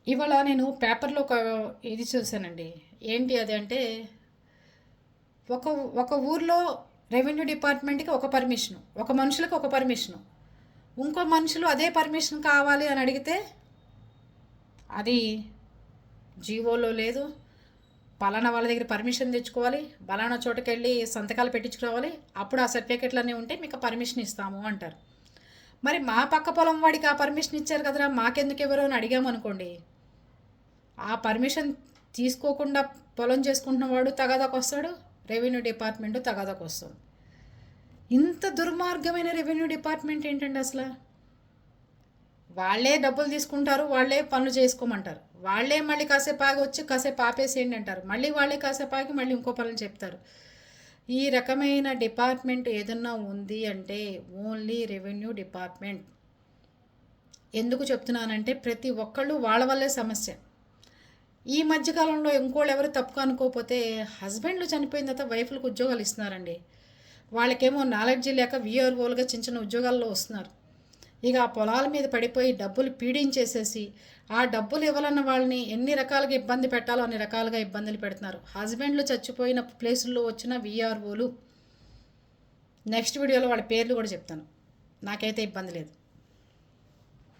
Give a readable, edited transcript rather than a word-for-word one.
ఇవాళ నేను పేపర్లో ఒక ఇది చూశానండి. ఏంటి అది అంటే, ఒక ఒక ఊర్లో రెవెన్యూ డిపార్ట్మెంట్కి ఒక పర్మిషను, ఒక మనుషులకు ఒక పర్మిషను, ఇంకో మనుషులు అదే పర్మిషన్ కావాలి అని అడిగితే అది జీవోలో లేదు. పలానా వాళ్ళ దగ్గర పర్మిషన్ తెచ్చుకోవాలి, పలానా చోటుకి వెళ్ళి సంతకాలు పెట్టించుకోవాలి, అప్పుడు ఆ సర్టిఫికెట్లన్నీ ఉంటే మీకు పర్మిషన్ ఇస్తాము అంటారు. మరి మా పక్క పొలం వాడికి ఆ పర్మిషన్ ఇచ్చారు కదరా, మాకెందుకు ఎవరో అని అడిగామనుకోండి, ఆ పర్మిషన్ తీసుకోకుండా పొలం చేసుకుంటున్నవాడు తగాదాకు వస్తాడు, రెవెన్యూ డిపార్ట్మెంట్ తగాదాకు వస్తుంది. ఇంత దుర్మార్గమైన రెవెన్యూ డిపార్ట్మెంట్ ఏంటండి అసలు? వాళ్ళే డబ్బులు తీసుకుంటారు, వాళ్ళే పనులు చేసుకోమంటారు, వాళ్ళే మళ్ళీ కాసేపు ఆగి వచ్చి కాసేపు ఆపేసేయండి అంటారు, మళ్ళీ వాళ్ళే కాసేపు ఆగి మళ్ళీ ఇంకో పనులు చెప్తారు. ఈ రకమైన డిపార్ట్మెంట్ ఏదన్నా ఉంది అంటే ఓన్లీ రెవెన్యూ డిపార్ట్మెంట్. ఎందుకు చెప్తున్నానంటే ప్రతి ఒక్కళ్ళు వాళ్ళ వల్లే సమస్య. ఈ మధ్యకాలంలో ఇంకోళ్ళు ఎవరు తప్పుగా అనుకోకపోతే, హస్బెండ్లు చనిపోయిన తర్వాత వైఫ్లకు ఉద్యోగాలు ఇస్తున్నారండి. వాళ్ళకేమో నాలెడ్జీ లేక విఆర్ఓలుగా చిన్న చిన్న ఉద్యోగాల్లో వస్తున్నారు. ఇక ఆ పొలాల మీద పడిపోయి డబ్బులు పీడించేసేసి, ఆ డబ్బులు ఇవ్వాలన్న వాళ్ళని ఎన్ని రకాలుగా ఇబ్బంది పెట్టాలో అన్ని రకాలుగా ఇబ్బందులు పెడుతున్నారు. హస్బెండ్లు చచ్చిపోయిన ప్లేసుల్లో వచ్చిన విఆర్ఓలు. నెక్స్ట్ వీడియోలో వాళ్ళ పేర్లు కూడా చెప్తాను. నాకైతే ఇబ్బంది లేదు.